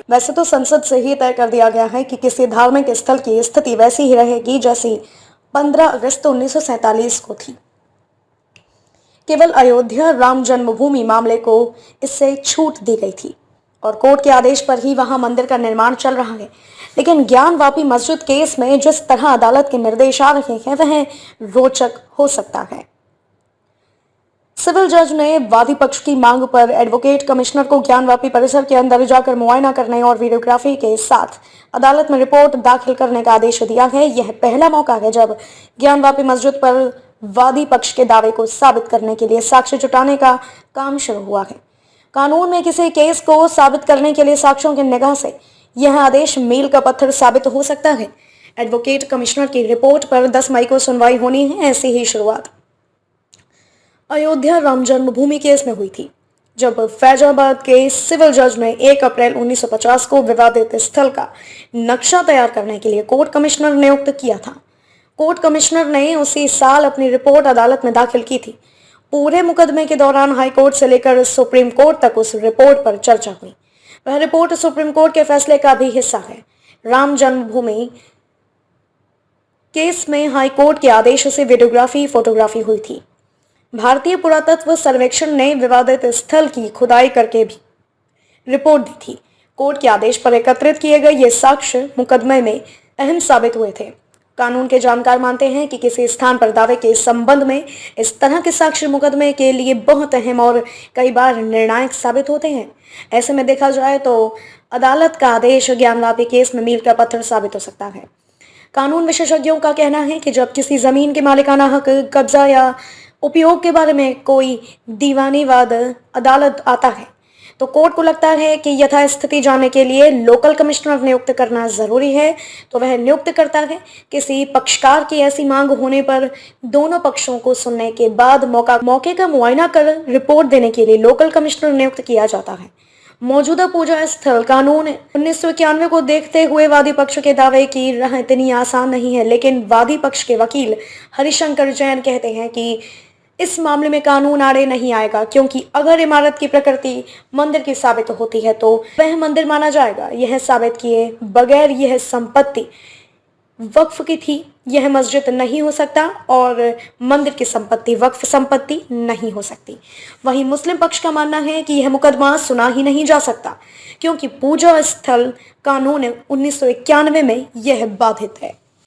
वैसे तो संसद से ही तय कर दिया गया है कि किसी धार्मिक स्थल की स्थिति वैसी ही रहेगी जैसी 15 अगस्त 1947 को थी। केवल अयोध्या राम जन्मभूमि मामले को इससे छूट दी गई थी और कोर्ट के आदेश पर ही वहां मंदिर का निर्माण चल रहा है। लेकिन ज्ञानवापी मस्जिद केस में जिस तरह अदालत के निर्देश आ रहे हैं वह रोचक हो सकता है। सिविल जज ने वादी पक्ष की मांग पर एडवोकेट कमिश्नर को ज्ञानवापी परिसर के अंदर जाकर मुआयना करने और वीडियोग्राफी के साथ अदालत में रिपोर्ट दाखिल करने का आदेश दिया है। यह पहला मौका है जब ज्ञानवापी मस्जिद पर वादी पक्ष के दावे को साबित करने के लिए साक्ष्य जुटाने का काम शुरू हुआ है। कानून में किसी केस को साबित करने के लिए साक्ष्यों की निगाह से यह आदेश मील का पत्थर साबित हो सकता है। एडवोकेट कमिश्नर की रिपोर्ट पर 10 मई को सुनवाई होनी है। ऐसी ही शुरुआत अयोध्या राम जन्मभूमि केस में हुई थी, जब फैजाबाद के सिविल जज ने 1 अप्रैल 1950 को विवादित स्थल का नक्शा तैयार करने के लिए कोर्ट कमिश्नर नियुक्त किया था। कोर्ट कमिश्नर ने उसी साल अपनी रिपोर्ट अदालत में दाखिल की थी। पूरे मुकदमे के दौरान हाई कोर्ट से लेकर सुप्रीम कोर्ट तक उस रिपोर्ट पर चर्चा हुई। वह रिपोर्ट सुप्रीम कोर्ट के फैसले का भी हिस्सा है। राम जन्मभूमि केस में हाई कोर्ट के आदेश से वीडियोग्राफी फोटोग्राफी हुई थी। भारतीय पुरातत्व सर्वेक्षण ने विवादित स्थल की खुदाई करके भी रिपोर्ट दी थी। कोर्ट के आदेश पर एकत्रित किए गए ये साक्ष्य मुकदमे में अहम साबित हुए थे। कानून के जानकार मानते हैं कि किसी स्थान पर दावे के संबंध में इस तरह के साक्ष्य मुकदमे के लिए बहुत अहम और कई बार निर्णायक साबित होते हैं। ऐसे में देखा जाए तो अदालत का आदेश ज्ञानवापी केस में मील का पत्थर साबित हो सकता है। कानून विशेषज्ञों का कहना है कि जब किसी जमीन के मालिकाना हक, कब्जा या उपयोग के बारे में कोई दीवानीवाद अदालत आता है तो कोर्ट को लगता है कि यथास्थिति जानने के लिए लोकल कमिश्नर नियुक्त करना जरूरी है, तो वह नियुक्त करता है। किसी पक्षकार की ऐसी मांग होने पर दोनों पक्षों को सुनने के बाद मौके का मुआयना कर रिपोर्ट देने के लिए लोकल कमिश्नर नियुक्त किया जाता है। मौजूदा पूजा स्थल कानून 1991 को देखते हुए वादी पक्ष के दावे की राह इतनी आसान नहीं है, लेकिन वादी पक्ष के वकील हरिशंकर जैन कहते हैं कि इस मामले में कानून आड़े नहीं आएगा, क्योंकि अगर इमारत की प्रकृति मंदिर की साबित होती है तो वह मंदिर माना जाएगा। यह साबित किए बगैर यह संपत्ति वक्फ की थी, यह मस्जिद नहीं हो सकता और मंदिर की संपत्ति वक्फ संपत्ति नहीं हो सकती। वहीं मुस्लिम पक्ष का मानना है कि यह मुकदमा सुना ही नहीं जा सकता, क्योंकि पूजा स्थल कानून 1991 में यह बाधित है।